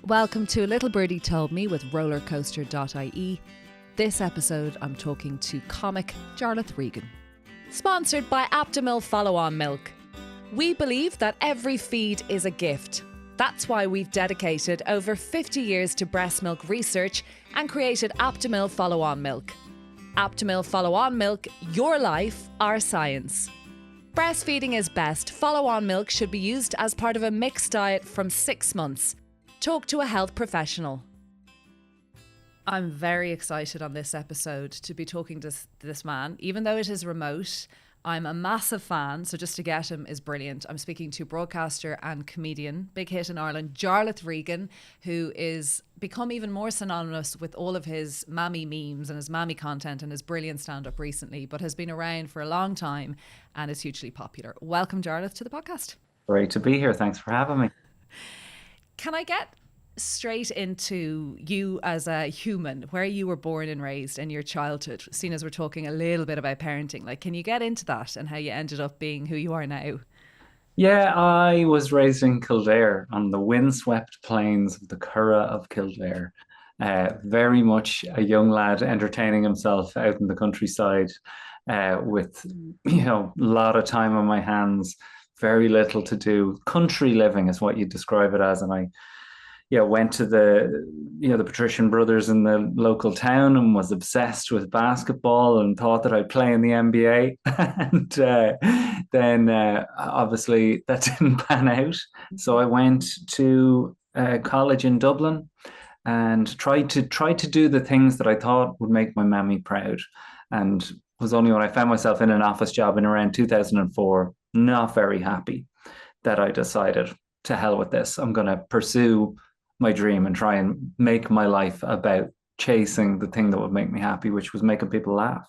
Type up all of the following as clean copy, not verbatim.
Welcome to A Little Birdie Told Me with rollercoaster.ie. This episode I'm talking to comic Jarlath Regan. Sponsored by Aptamil Follow-On Milk. We believe that every feed is a gift. That's why we've dedicated over 50 years to breast milk research and created Aptamil Follow-On Milk. Aptamil Follow-On Milk, your life, our science. Breastfeeding is best. Follow-on milk should be used as part of a mixed diet from 6 months. Talk to a health professional. I'm very excited on this episode to be talking to this man. Even though it is remote, I'm a massive fan, so just to get him is brilliant. I'm speaking to broadcaster and comedian, big hit in Ireland, Jarlath Regan, who is become even more synonymous with all of his Mammy memes and his Mammy content and his brilliant stand-up recently, but has been around for a long time and is hugely popular. Welcome, Jarlath, to the podcast. Great to be here. Thanks for having me. Can I get straight into you as a human, where you were born and raised in your childhood, seeing as we're talking a little bit about parenting? Like, can you get into that and how you ended up being who you are now? Yeah, I was raised in Kildare on the windswept plains of the Curragh of Kildare. Very much a young lad entertaining himself out in the countryside with, a lot of time on my hands, very little to do. Country living is what you describe it as. And I went to the Patrician Brothers in the local town and was obsessed with basketball and thought that I'd play in the NBA. And then obviously that didn't pan out. So I went to college in Dublin and tried to do the things that I thought would make my mammy proud. And it was only when I found myself in an office job in around 2004, not very happy, that I decided, to hell with this. I'm going to pursue my dream and try and make my life about chasing the thing that would make me happy, which was making people laugh.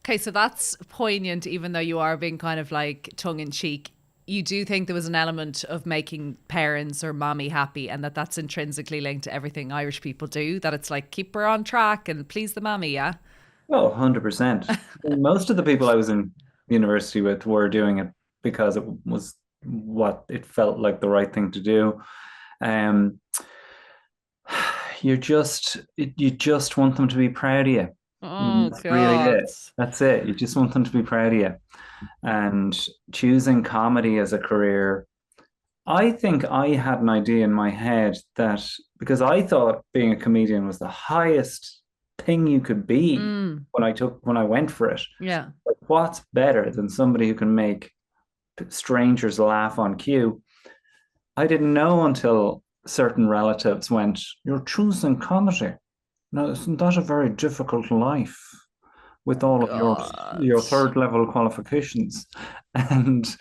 Okay, so that's poignant, even though you are being kind of like tongue in cheek. You do think there was an element of making parents or mommy happy, and that's intrinsically linked to everything Irish people do, that it's like keep her on track and please the mommy, yeah? Oh, 100%. Most of the people I was in university with were doing it because it was what it felt like the right thing to do. You just want them to be proud of you. Oh, That's really God. it. That's it. You just want them to be proud of you. And choosing comedy as a career, I think I had an idea in my head that because I thought being a comedian was the highest thing you could be when I went for it. Yeah. Like, what's better than somebody who can make strangers laugh on cue? I didn't know until certain relatives went, "You're choosing comedy. Now, isn't that a very difficult life with all of your third level qualifications?" And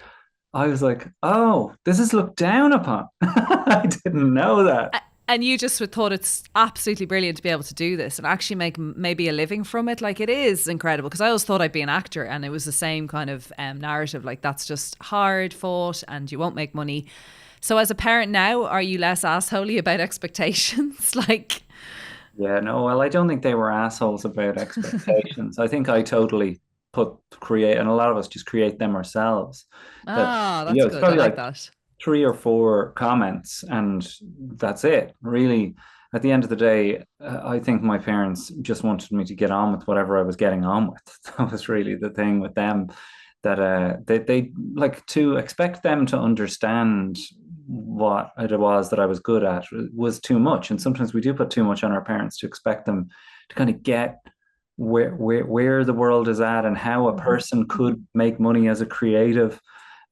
I was like, "Oh, this is looked down upon." I didn't know that. And you just thought it's absolutely brilliant to be able to do this and actually make maybe a living from it. Like, it is incredible, because I always thought I'd be an actor and it was the same kind of narrative. Like, that's just hard fought and you won't make money. So as a parent now, are you less assholey about expectations? Like, Yeah, no, well, I don't think they were assholes about expectations. I think I totally create, and a lot of us just create them ourselves. that's It's good. I probably like like that. 3 or 4 comments, and that's it. Really, at the end of the day, I think my parents just wanted me to get on with whatever I was getting on with. That was really the thing with them, that they like to expect them to understand what it was that I was good at was too much. And sometimes we do put too much on our parents to expect them to kind of get where the world is at and how a person could make money as a creative,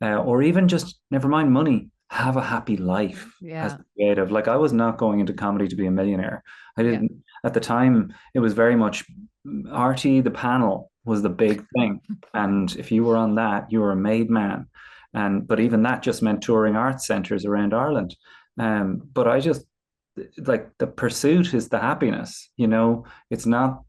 or even just never mind money, have a happy life as Yeah. a creative. Like, I was not going into comedy to be a millionaire. I didn't at the time. It was very much RT, the panel was the big thing, and if you were on that, you were a made man. But even that just meant touring arts centres around Ireland. But I just, like, the pursuit is the happiness. It's not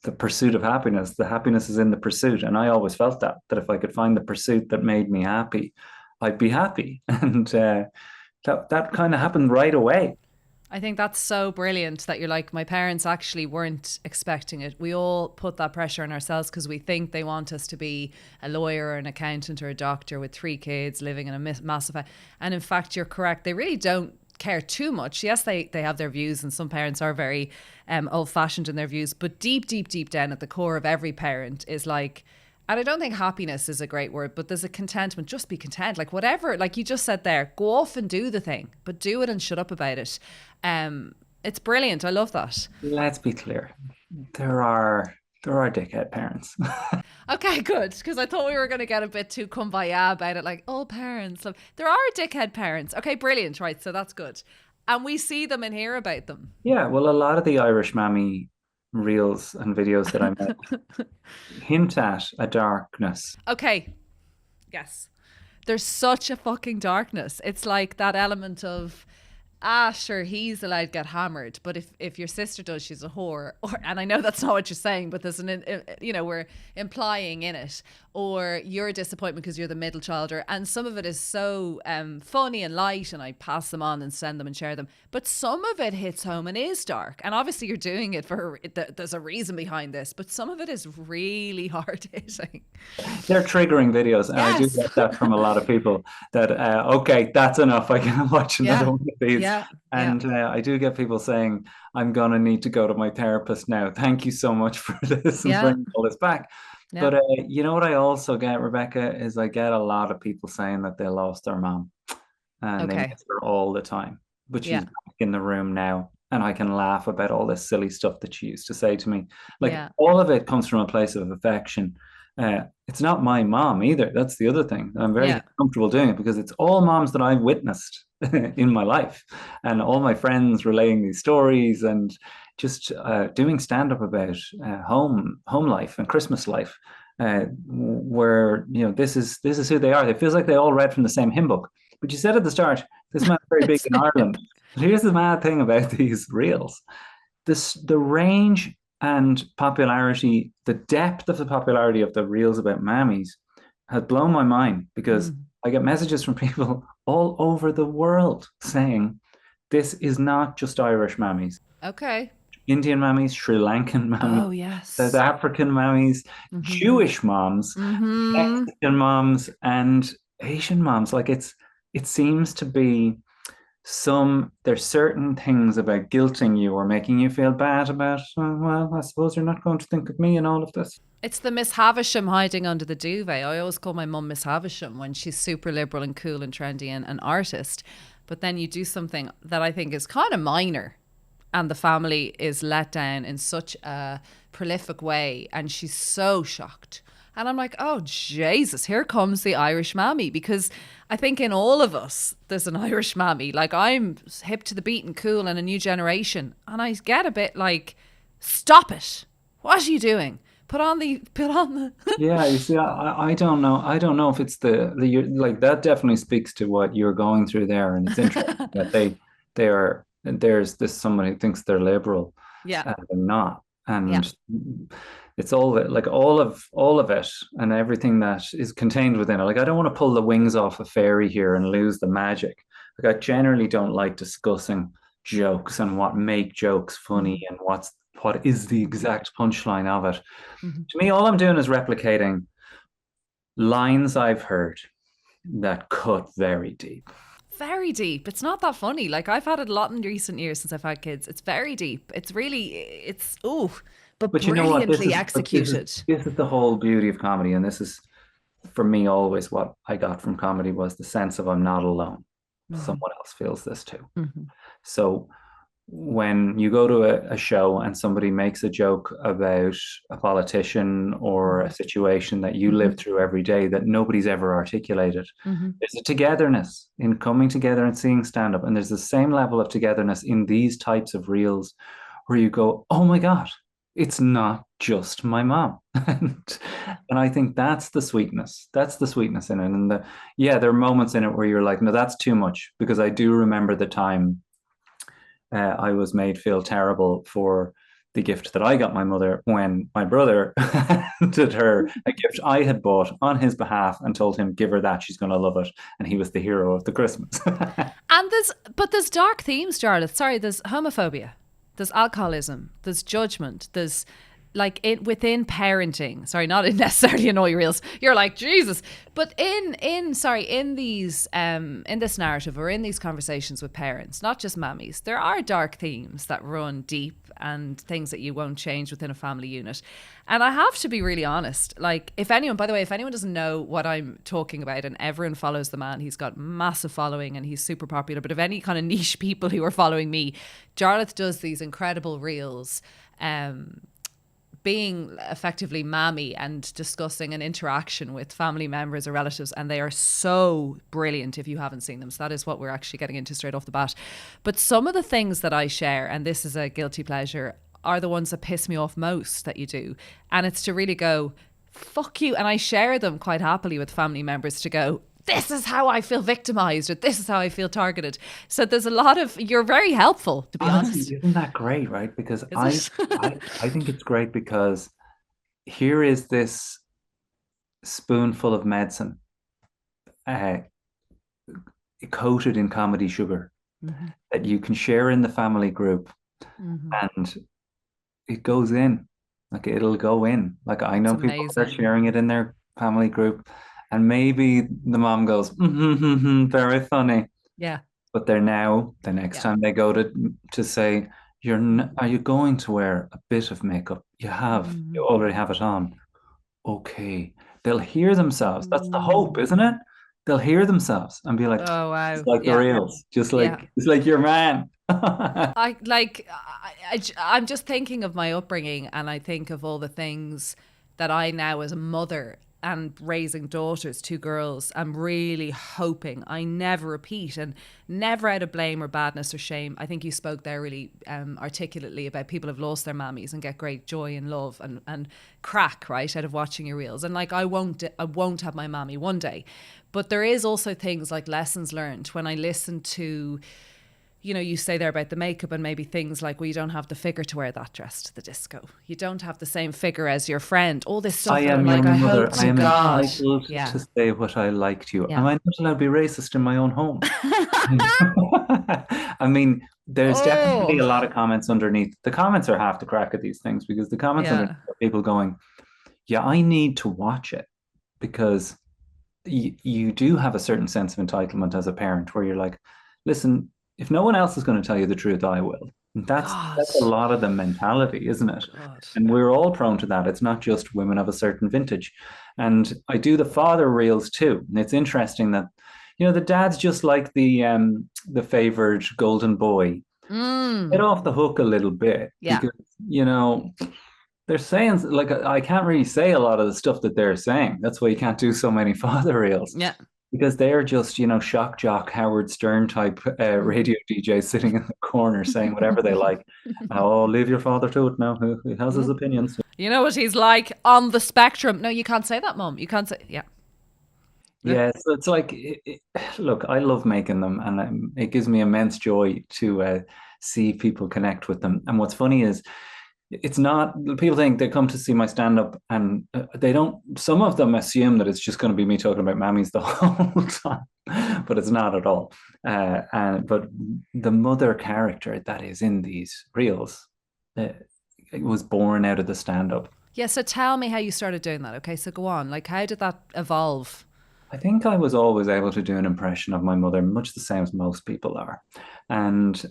the pursuit of happiness. The happiness is in the pursuit. And I always felt that if I could find the pursuit that made me happy, I'd be happy. And that kind of happened right away. I think that's so brilliant that you're like, my parents actually weren't expecting it. We all put that pressure on ourselves because we think they want us to be a lawyer or an accountant or a doctor with 3 kids living in a massive. And in fact, you're correct. They really don't care too much. Yes, they have their views, and some parents are very old-fashioned in their views, but deep down at the core of every parent is like, and I don't think happiness is a great word, but there's a contentment. Just be content. Like whatever, like you just said there, go off and do the thing, but do it and shut up about it. It's brilliant. I love that. Let's be clear. There are dickhead parents. Okay, good. Because I thought we were going to get a bit too kumbaya about it. Like, all parents. There are dickhead parents. Okay, brilliant. Right. So that's good. And we see them and hear about them. Yeah, well, a lot of the Irish Mammy reels and videos that I made hint at a darkness. Okay. Yes. There's such a fucking darkness. It's like that element of, sure, he's allowed to get hammered, but if your sister does, she's a whore. And I know that's not what you're saying, but there's we're implying in it, or you're a disappointment because you're the middle childer. And some of it is so funny and light, and I pass them on and send them and share them. But some of it hits home and is dark. And obviously you're doing it there's a reason behind this, but some of it is really hard hitting. They're triggering videos, and yes. I do get that from a lot of people that, okay, that's enough. I can't watch another one of these. Yeah. And I do get people saying, I'm going to need to go to my therapist now. Thank you so much for this and bringing all this back. Yeah. But you know what I also get, Rebecca, is I get a lot of people saying that they lost their mom and they miss her all the time. But she's back in the room now, and I can laugh about all this silly stuff that she used to say to me. Like all of it comes from a place of affection. It's not my mom either. That's the other thing. I'm very comfortable doing it because it's all moms that I've witnessed in my life, and all my friends relaying these stories, and just doing stand-up about home life and Christmas life, where this is who they are. It feels like they all read from the same hymn book. But you said at the start, this man's very big in Ireland. But here's the mad thing about these reels: the range and popularity, the depth of the popularity of the reels about mammies has blown my mind, because I get messages from people all over the world saying this is not just Irish mammies. Okay. Indian mammies, Sri Lankan mammies, oh, yes. South African mammies, Jewish moms, Mexican moms, and Asian moms. Like it seems to be there's certain things about guilting you or making you feel bad about, well, I suppose you're not going to think of me in all of this. It's the Miss Havisham hiding under the duvet. I always call my mum Miss Havisham when she's super liberal and cool and trendy and an artist. But then you do something that I think is kind of minor, and the family is let down in such a prolific way, and she's so shocked. And I'm like, oh, Jesus, here comes the Irish mammy. Because I think in all of us, there's an Irish mammy. Like, I'm hip to the beat and cool and a new generation. And I get a bit like, stop it. What are you doing? Put on the. Yeah, you see, I don't know. I don't know if it's like, that definitely speaks to what you're going through there. And it's interesting that they are, there's this someone who thinks they're liberal. Yeah. And they're not. And it's all that, like all of it and everything that is contained within it. Like, I don't want to pull the wings off a fairy here and lose the magic. Like, I generally don't like discussing jokes and what make jokes funny and what is the exact punchline of it. To me, all I'm doing is replicating lines I've heard that cut very deep. Very deep. It's not that funny. Like, I've had it a lot in recent years since I've had kids. It's very deep. It's really, but you know what? Brilliantly executed. This is the whole beauty of comedy, and this is, for me, always what I got from comedy was the sense of I'm not alone. Someone else feels this too. So when you go to a show and somebody makes a joke about a politician or a situation that you live through every day that nobody's ever articulated, there's a togetherness in coming together and seeing stand-up. And there's the same level of togetherness in these types of reels where you go, oh my God, it's not just my mom. And I think that's the sweetness. That's the sweetness in it. And there are moments in it where you're like, no, that's too much. Because I do remember the time I was made feel terrible for the gift that I got my mother when my brother handed her a gift I had bought on his behalf and told him, give her that, she's going to love it. And he was the hero of the Christmas. And there's dark themes, Jarlath. Sorry, there's homophobia. There's alcoholism, there's judgment, there's like within parenting, sorry, not in necessarily in all your reels, you're like Jesus, but in these in this narrative or in these conversations with parents, not just mammies, there are dark themes that run deep and things that you won't change within a family unit. And I have to be really honest, like if anyone, by the way, if anyone doesn't know what I'm talking about, and everyone follows the man, he's got massive following and he's super popular, but if any kind of niche people who are following me, Jarlath does these incredible reels, being effectively Mammy and discussing an interaction with family members or relatives, and they are so brilliant if you haven't seen them. So that is what we're actually getting into straight off the bat. But some of the things that I share, and this is a guilty pleasure, are the ones that piss me off most that you do. And it's to really go, fuck you. And I share them quite happily with family members to go, this is how I feel victimized, or this is how I feel targeted. So there's a lot of, you're very helpful, to be honest. Isn't that great, right? Because I think it's great because here is this spoonful of medicine uh, coated in comedy sugar that you can share in the family group, and it goes in, like it'll go in. Like I know people are sharing it in their family group, and maybe the mom goes, very funny. Yeah. But they're now, the next time they go to say, are you going to wear a bit of makeup? You already have it on. Okay. They'll hear themselves. That's the hope, isn't it? They'll hear themselves and be like, oh wow, it's like the reels, just like it's like your man. I'm just thinking of my upbringing, and I think of all the things that I now as a mother and raising daughters, 2 girls, I'm really hoping I never repeat, and never out of blame or badness or shame. I think you spoke there really articulately about people have lost their mammies and get great joy and love and crack, right, out of watching your reels. And like I won't have my mammy one day. But there is also things like lessons learned when I listen to, you know, you say there about the makeup and maybe things like, well, you don't have the figure to wear that dress to the disco. You don't have the same figure as your friend. All this stuff. I am like, I hope to God. To say what I like to you. Am I not allowed to be racist in my own home? I mean, there's definitely a lot of comments underneath. The comments are half the crack of these things, because the comments underneath are people going, yeah, I need to watch it, because you do have a certain sense of entitlement as a parent where you're like, listen, if no one else is going to tell you the truth, I will. That's a lot of the mentality, isn't it? And we're all prone to that. It's not just women of a certain vintage. And I do the father reels too. And it's interesting that, you know, the dad's just like the favored golden boy. Get off the hook a little bit. Because, you know, they're saying, like, I can't really say a lot of the stuff that they're saying. That's why you can't do so many father reels. Yeah. Because they're just, you know, shock jock, Howard Stern type radio DJs sitting in the corner saying whatever they like. Oh, leave your father to it now. He has his opinions. You know what he's like on the spectrum. No, you can't say that, Mum. You can't say, Yeah, so it's like, look, I love making them, and it gives me immense joy to see people connect with them. And what's funny is, it's not, people think they come to see my stand-up and they don't, some of them assume that it's just going to be me talking about mammies the whole time, but it's not at all. But the mother character that is in these reels, it was born out of the stand-up. Yeah, so tell me how you started doing that. Okay, so go on. Like, how did that evolve? I think I was always able to do an impression of my mother, much the same as most people are. And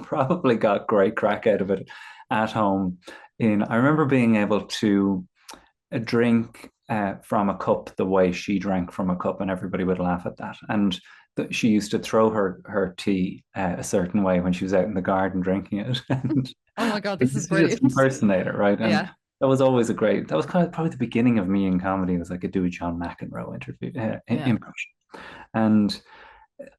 probably got great crack out of it at home. I remember being able to drink from a cup the way she drank from a cup, and everybody would laugh at that. And she used to throw her tea a certain way when she was out in the garden drinking it. And oh my God, this is brilliant. Impersonator, right? And that was always that was kind of probably the beginning of me in comedy. It was like I do a John McEnroe impression. And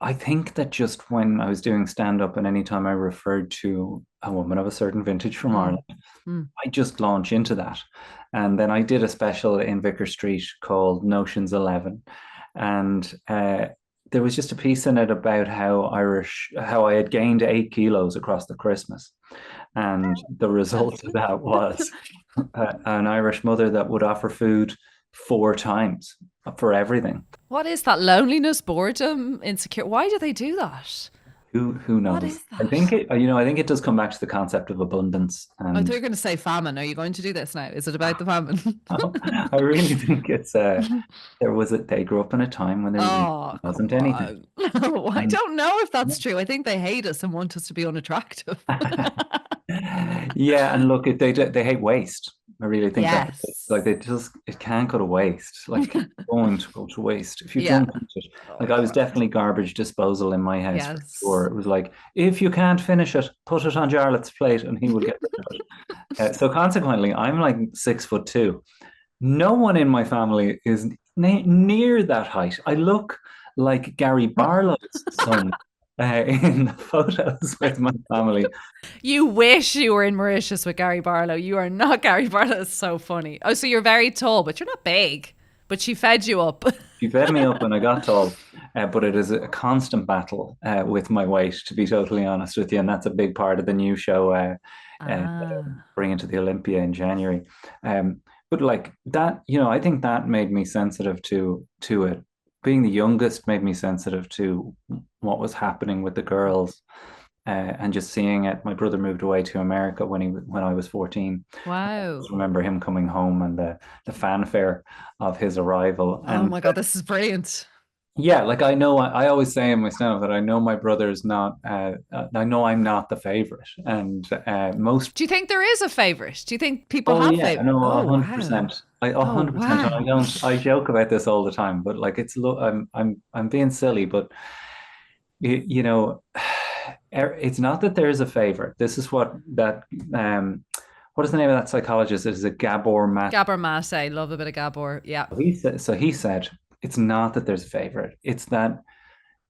I think that just when I was doing stand-up, and anytime I referred to a woman of a certain vintage from Ireland, I just launch into that. And then I did a special in Vicar Street called Notions 11. And there was just a piece in it about how I had gained 8 kilos across the Christmas. And the result of that was an Irish mother that would offer food 4 times for everything. What is that? Loneliness, boredom, insecure? Why do they do that? Who What knows? is I that? think I think it does come back to the concept of abundance, I thought and you were going to say famine. Are you going to do this now? Is it about the famine? I really think it's they grew up in a time when there really Oh, come wasn't anything. on. No, I And don't know if that's true. I think they hate us and want us to be unattractive. yeah, and look, they hate waste. I really think that like Yes. they just it can't go to waste. Like it's going to go to waste if you Yeah. don't finish it. Oh Like my I was God. definitely garbage disposal in my house for sure. Yes. It was like if you can't finish it, put it on Jarlath's plate and he will get rid of it. So consequently, I'm like 6'2". No one in my family is near that height. I look like Gary Barlow's son in the photos with my family. You wish you were in Mauritius with Gary Barlow. You are not Gary Barlow. It's so funny. Oh, so you're very tall, but you're not big. But she fed you up. She fed me up when I got tall, but it is a constant battle with my weight, to be totally honest with you. And that's a big part of the new show Ah. bringing to the Olympia in January. But like that, I think that made me sensitive to it. Being the youngest made me sensitive to what was happening with the girls, and just seeing it. My brother moved away to America when I was 14. I Wow. just remember him coming home and the fanfare of his arrival. Oh And my God, this is brilliant. yeah, like I know, I always say in my stand that I know my brother's not, I know I'm not the favorite. And most, Do you think there is a favorite? Do you think people oh have yeah, favorite? no, Oh, wow. 100%. A Oh, hundred percent. And wow. I joke about this all the time, but like I'm being silly, but you know, it's not that there's a favorite. This is what is the name of that psychologist? It is a Gabor Mat. Gabor Mate. Love a bit of Gabor. Yeah. He said, it's not that there's a favorite. It's that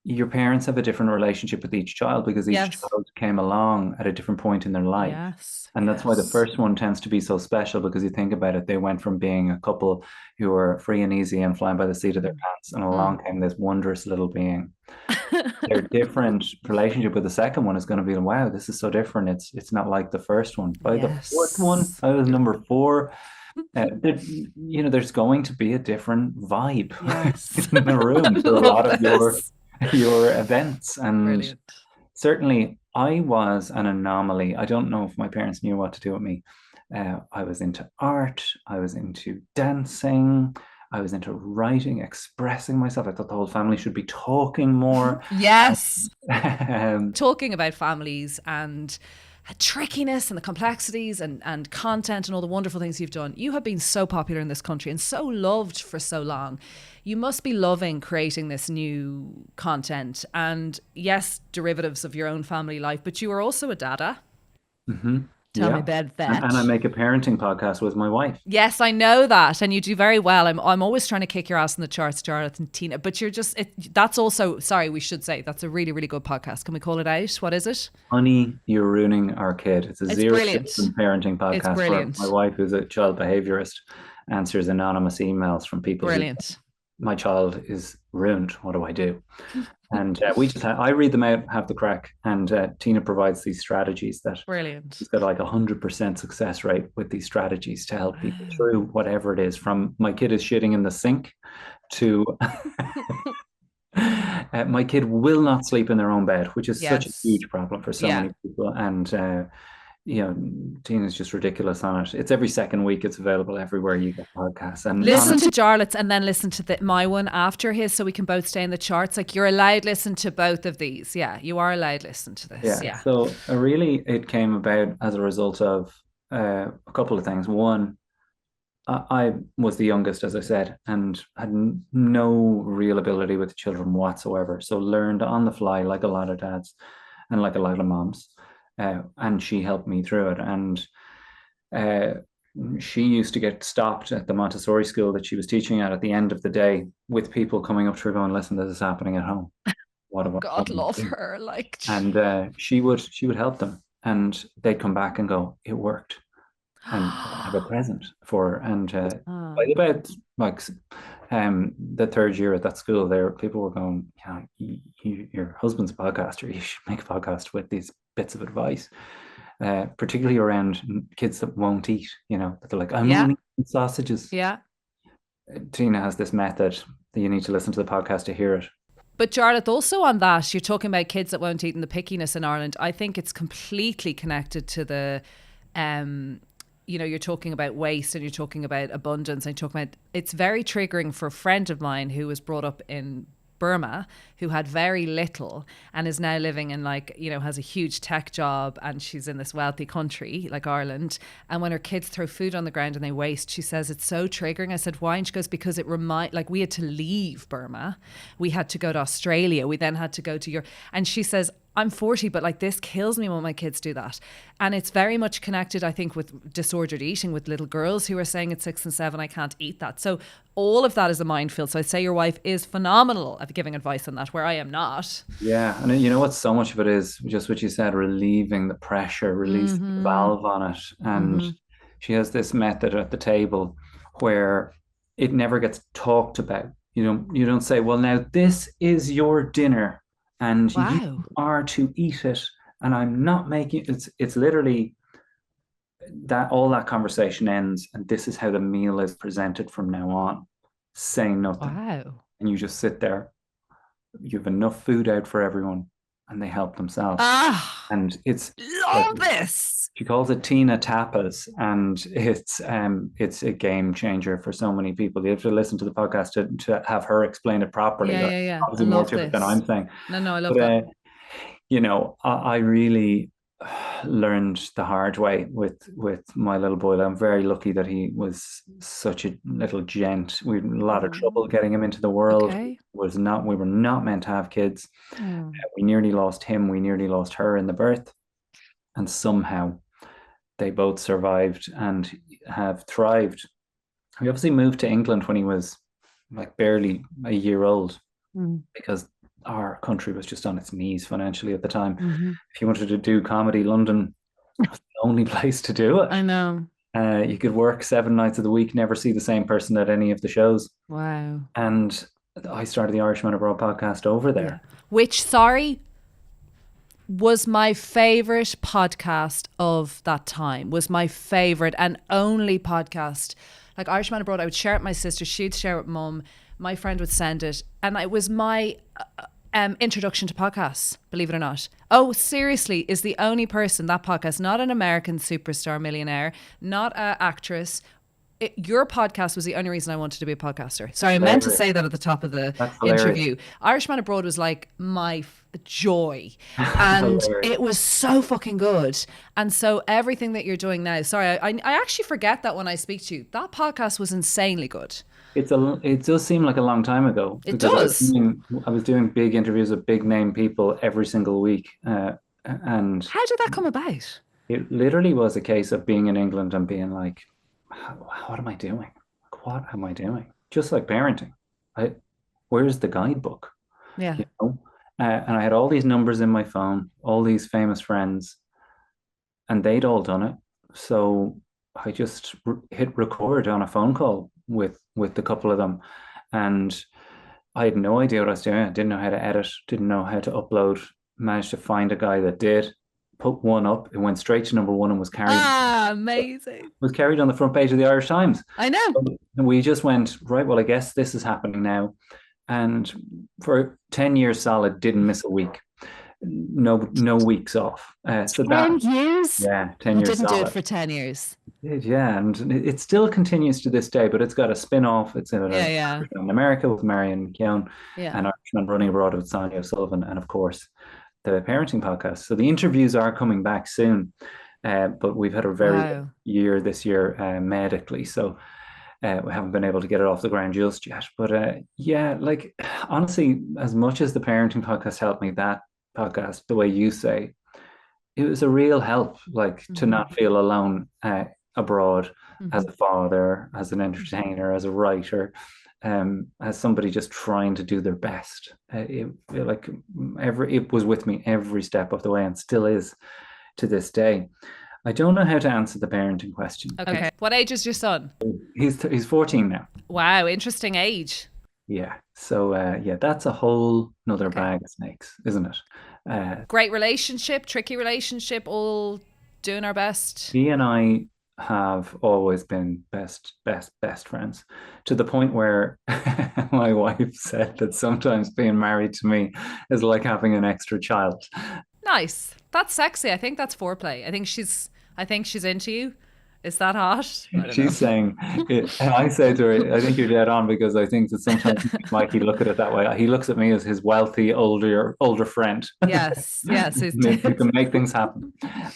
your parents have a different relationship with each child because each Yes. child came along at a different point in their life. Yes. And that's why the Yes. first one tends to be so special because you think about it, they went from being a couple who were free and easy and flying by the seat of their pants, and Mm. along came this wondrous little being. Their different relationship with the second one is going to be, wow, this is so different. It's not like the first one. By the fourth one, Yes. I was number four. There's going to be a different vibe Yes. in the room for a Love lot of this. your events. And Brilliant. certainly I was an anomaly. I don't know if my parents knew what to do with me. I was into art, I was into dancing, I was into writing, expressing myself. I thought the whole family should be talking more. Yes. um, Talking about families and trickiness and the complexities and content and all the wonderful things you've done. You have been so popular in this country and so loved for so long. You must be loving creating this new content and yes, derivatives of your own family life, but you are also a dada. mhm, Tell me yeah. about And I that. make a parenting podcast with my wife. Yes, I know that, and you do very well. I'm always trying to kick your ass in the charts, Jarlath and Tina. But you're just that's also sorry. We should say that's a really really good podcast. Can we call it out? What is it? Honey, You're Ruining Our Kid. It's a It's zero brilliant. judgment parenting It's podcast where my brilliant. wife, who's a child behaviorist, answers anonymous emails from people who, Brilliant. my child is ruined. What do I do? And I read them out, have the crack, and Tina provides these strategies that Brilliant. she's got like 100% success rate with these strategies to help people Wow. through whatever it is, from my kid is shitting in the sink to my kid will not sleep in their own bed, which is such a Yes. huge problem for so Yeah. many people. And Tina's just ridiculous on it. It's every second week. It's available everywhere you get podcasts. And Listen to Jarlath's and then listen to my one after his so we can both stay in the charts. Like you're allowed to listen to both of these. Yeah, you are allowed to listen to this. yeah, Yeah. so really, it came about as a result of a couple of things. One, I was the youngest, as I said, and had no real ability with children whatsoever. So learned on the fly, like a lot of dads and like a lot of moms. And she helped me through it. And uh, she used to get stopped at the Montessori school that she was teaching at the end of the day with people coming up to her going, "Listen, this is happening at home. What Oh do what God, do I love do?" her. Like, And she would help them, and they'd come back and go, "It worked," and have a present for her. And by oh, about like the third year at that school, there people were going, "Yeah, your husband's a podcaster. You should make a podcast with these bits of advice." Particularly around kids that won't eat, that they're like, "I'm yeah, only eating sausages." yeah. Tina has this method that you need to listen to the podcast to hear it. But Jarlath, also on that, you're talking about kids that won't eat and the pickiness in Ireland. I think it's completely connected to the, you're talking about waste and you're talking about abundance and you're talking about, it's very triggering for a friend of mine who was brought up in Burma, who had very little and is now living in has a huge tech job, and she's in this wealthy country like Ireland. And when her kids throw food on the ground and they waste, she says it's so triggering. I said, why? And she goes, because we had to leave Burma. We had to go to Australia. We then had to go to Europe. And she says, I'm 40, but this kills me when my kids do that. And it's very much connected, I think, with disordered eating, with little girls who are saying at 6 and 7, I can't eat that. So all of that is a minefield. So I'd say your wife is phenomenal at giving advice on that, where I am not. Yeah. And you know what? So much of it is just what you said, relieving the pressure, releasing the valve on it. And she has this method at the table where it never gets talked about. You don't say, well, now this is your dinner and you are to eat it, and I'm not making it's literally that all that conversation ends, and this is how the meal is presented from now on. Saying nothing. Wow. And you just sit there. You have enough food out for everyone, and they help themselves. And it's love this. She calls it Tina Tapas, and it's a game changer for so many people. You have to listen to the podcast to have her explain it properly. Yeah. Obviously more to it than I'm saying. No, I love that. I really learned the hard way with my little boy. I'm very lucky that he was such a little gent. We had a lot of trouble getting him into the world. Okay. We were not meant to have kids. We nearly lost him. We nearly lost her in the birth. And somehow they both survived and have thrived. We obviously moved to England when he was barely a year old because our country was just on its knees financially at the time. If you wanted to do comedy, London was the only place to do it. I know. You could work 7 nights of the week, never see the same person at any of the shows. Wow. And I started the Irishman Abroad podcast over there. Yeah. Which, was my favorite podcast of that time, was my favorite and only podcast. Like Irishman Abroad, I would share it with my sister, she'd share it with mum, my friend would send it, and it was my introduction to podcasts, believe it or not. Oh, seriously, is the only person, that podcast, not an American superstar millionaire, not an actress. Your podcast was the only reason I wanted to be a podcaster. Sorry, I meant to say that at the top of the interview. Irishman Abroad was like my joy. And it was so fucking good. And so everything that you're doing now, sorry, I actually forget that when I speak to you. That podcast was insanely good. It does seem like a long time ago. It does. I was doing big interviews with big name people every single week. And how did that come about? It literally was a case of being in England and being like, what am I doing? What am I doing? Just like parenting. Where's the guidebook? Yeah. And I had all these numbers in my phone, all these famous friends, and they'd all done it. So I just hit record on a phone call with a couple of them, and I had no idea what I was doing. I didn't know how to edit, didn't know how to upload. Managed to find a guy that did. Put one up, it went straight to number 1 and was carried. Amazing. Was carried on the front page of the Irish Times. I know. And we just went, right, well, I guess this is happening now. And for 10 years solid, didn't miss a week. No weeks off. So 10 years? Yeah, 10 years didn't solid. do it for 10 years. Yeah, and it still continues to this day, but it's got a spin-off. It's in America with Marion McKeown and Irishman Running Abroad with Sonia O'Sullivan, and of course, the parenting podcast. So the interviews are coming back soon, but we've had a very year this year medically, so we haven't been able to get it off the ground just yet. But honestly, as much as the parenting podcast helped me, that podcast, the way you say, it was a real help, to not feel alone abroad as a father, as an entertainer, as a writer. As somebody just trying to do their best. It was with me every step of the way and still is to this day. I don't know how to answer the parenting question. Okay. What age is your son? He's 14 now. Wow, interesting age. Yeah. So that's a whole nother bag of snakes, isn't it? Great relationship, tricky relationship, all doing our best. He and I have always been best friends, to the point where my wife said that sometimes being married to me is like having an extra child. Nice. That's sexy. I think that's foreplay. I think she's into you. Is that hot? I don't know. She's saying it, and I say to her, I think you're dead on, because I think that sometimes Mikey look at it that way. He looks at me as his wealthy older friend Yes, yes, who can make things happen.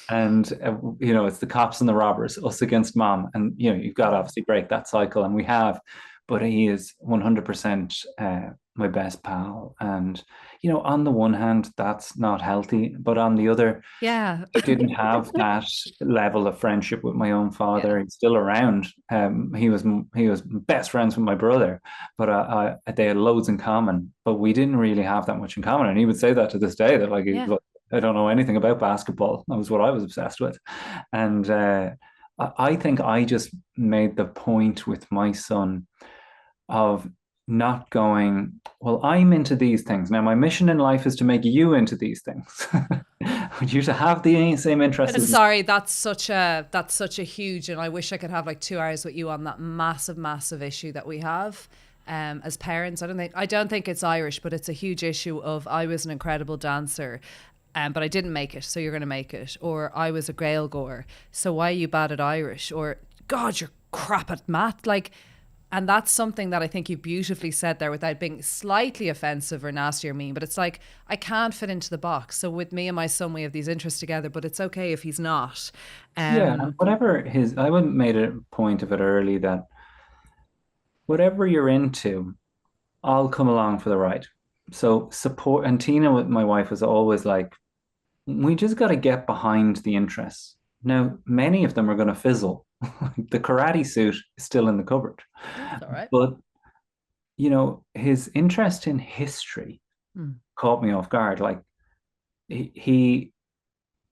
And it's the cops and the robbers, us against mom. And you've got to obviously break that cycle, and we have. But he is 100% my best pal. And on the one hand, that's not healthy, but on the other, yeah. I didn't have that level of friendship with my own Yeah. father. He's still around. He was best friends with my brother, but they had loads in common. But we didn't really have that much in common. And he would say that to this day, that like, Yeah. look, I don't know anything about basketball. That was what I was obsessed with, and I think I just made the point with my son of not going, well, I'm into these things. Now, my mission in life is to make you into these things. I want you to have the same interests as me. Sorry, that's such a huge, and I wish I could have like 2 hours with you on that massive issue that we have. As parents, I don't think it's Irish, but it's a huge issue of I was an incredible dancer, but I didn't make it, so you're going to make it. Or I was a Gaeilgeoir, so why are you bad at Irish? Or God, you're crap at math. Like, and that's something that I think you beautifully said there without being slightly offensive or nasty or mean. But it's like, I can't fit into the box. So with me and my son, we have these interests together, but it's okay if he's not. Yeah, and Um, I wouldn't made a point of it early that whatever you're into, I'll come along for the ride. So support, and Tina, with my wife, was always like, we just got to get behind the interests. Now, many of them are going to fizzle. The karate suit is still in the cupboard, that's all right. but his interest in history Mm. caught me off guard. Like he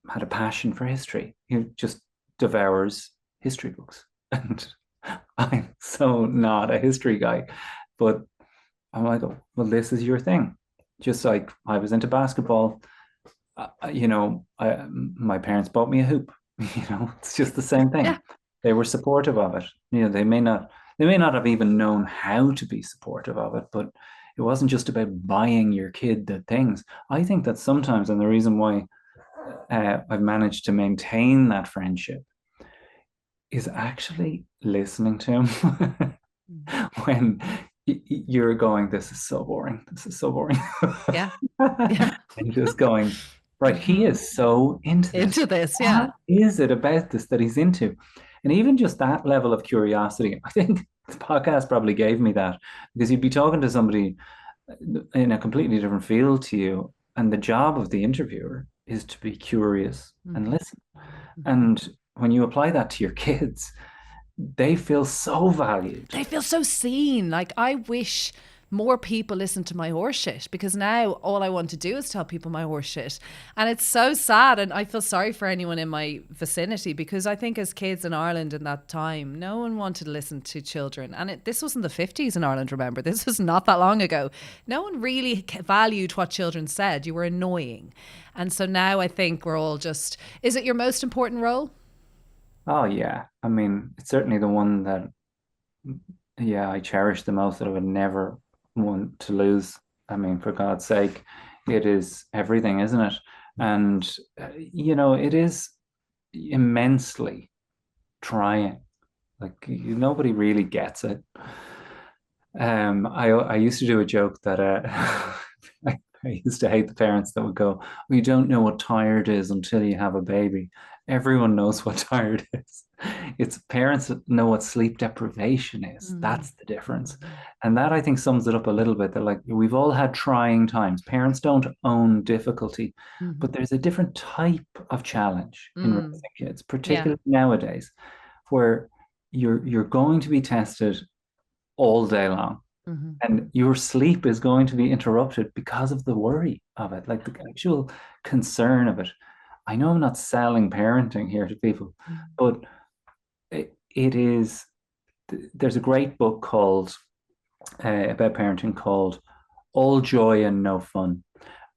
had a passion for history. He just devours history books. And I'm so not a history guy. But I'm like, oh, well, this is your thing. Just like I was into basketball, my parents bought me a hoop. It's just the same thing. Yeah. They were supportive of it. They may not have even known how to be supportive of it, but it wasn't just about buying your kid the things. I think that sometimes, and the reason why I've managed to maintain that friendship is actually listening to him when you're going, this is so boring. This is so boring. Yeah. Yeah. And just going, right, he Mhm. is so into this. Into this. Yeah. What is it about this that he's into? And even just that level of curiosity, I think the podcast probably gave me that, because you'd be talking to somebody in a completely different field to you, and the job of the interviewer is to be curious and Mhm. listen. And when you apply that to your kids, they feel so valued. They feel so seen. Like, I wish more people listen to my horse shit, because now all I want to do is tell people my horse shit. And it's so sad. And I feel sorry for anyone in my vicinity, because I think as kids in Ireland in that time, no one wanted to listen to children. And this wasn't the 50s in Ireland, remember? This was not that long ago. No one really valued what children said. You were annoying. And so now I think we're all just, is it your most important role? Oh yeah. I mean, it's certainly the one that, yeah, I cherish the most, that I would never want to lose. I mean, for God's sake, it is everything, isn't it? And it is immensely trying. Like nobody really gets it. I used to do a joke that I used to hate the parents that would go, "We don't know what tired is until you have a baby." Everyone knows what tired is. It's parents that know what sleep deprivation is. Mm. That's the difference. And that, I think, sums it up a little bit, that like we've all had trying times. Parents don't own difficulty, but Mhm. there's a different type of challenge in Mm. raising kids, Yeah. particularly nowadays, where you're going to be tested all day long. Mhm. And your sleep is going to be interrupted because of the worry of it, like the actual concern of it. I know I'm not selling parenting here to people, Mm. but it is, there's a great book called about parenting called All Joy and No Fun.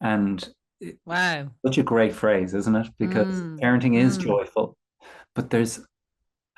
And it's Wow. such a great phrase, isn't it? Because Mm. parenting is Mm. joyful, but there's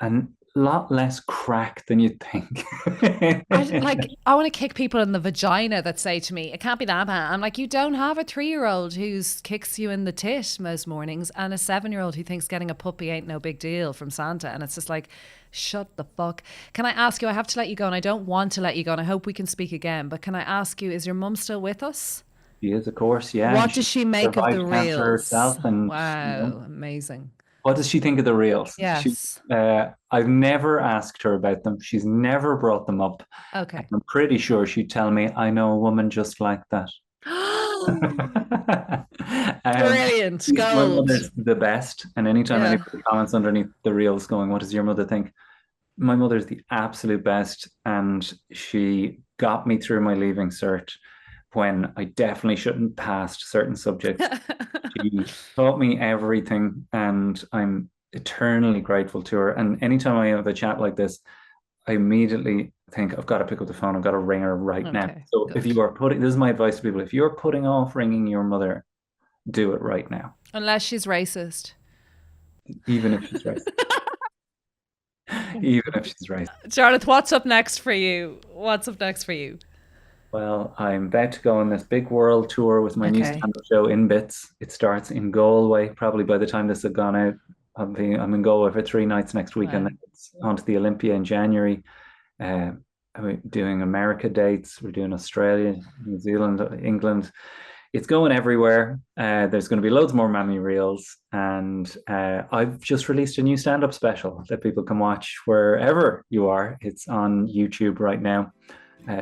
a lot less crack than you'd think. I want to kick people in the vagina that say to me, it can't be that bad. I'm like, you don't have a 3-year-old who kicks you in the tit most mornings and a 7-year-old who thinks getting a puppy ain't no big deal from Santa. And it's just like, shut the fuck. Can I ask you, I have to let you go and I don't want to let you go and I hope we can speak again, but can I ask you, is your mum still with us? She is, of course, yeah. What does she make of the Survived cancer reels? herself, and Wow, amazing. what does she think of the reels? Yes. I've never asked her about them. She's never brought them up. And Okay. I'm pretty sure she'd tell me, I know a woman just like that. um, Brilliant. my Gold. mother's the best. And anytime Yeah. anybody comments underneath the reels going, what does your mother think? My mother's the absolute best. And she got me through my leaving cert when I definitely shouldn't passed certain subjects. She taught me everything, and I'm eternally grateful to her. And anytime I have a chat like this, I immediately think I've got to pick up the phone. I've got to ring her right now. Okay, So if good. you are putting, this is my advice to people: if you're putting off ringing your mother, do it right now, Unless she's racist. even if she's right. Even if she's right. Jarlath, what's up next for you? What's up next for you? Well, I'm about to go on this big world tour with my new Okay. stand-up show in Bits. It starts in Galway. Probably by the time this has gone out, I'm in Galway for 3 nights next week, and Wow. then it's on to the Olympia in January. Uh, we're doing America dates. We're doing Australia, New Zealand, England. It's going everywhere. There's going to be loads more Mammy reels, and I've just released a new stand-up special that people can watch wherever you are. It's on YouTube right now.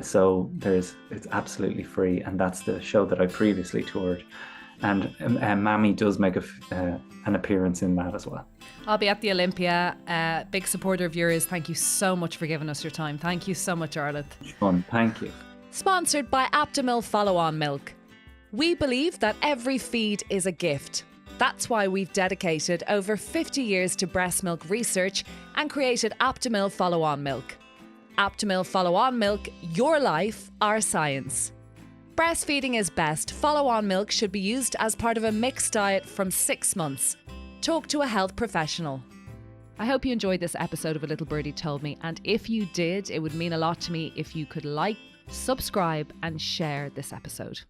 So it's absolutely free, and that's the show that I previously toured. And Mammy does make an appearance in that as well. I'll be at the Olympia. Big supporter of yours. Thank you so much for giving us your time. Thank you so much, Jarlath. Fun, thank you. Sponsored by Aptamil Follow-On Milk. We believe that every feed is a gift. That's why we've dedicated over 50 years to breast milk research and created Aptamil Follow-On Milk. Aptamil Follow-On Milk, your life, our science. Breastfeeding is best. Follow-on milk should be used as part of a mixed diet from 6 months. Talk to a health professional. I hope you enjoyed this episode of A Little Birdie Told Me, and if you did, it would mean a lot to me if you could like, subscribe and share this episode.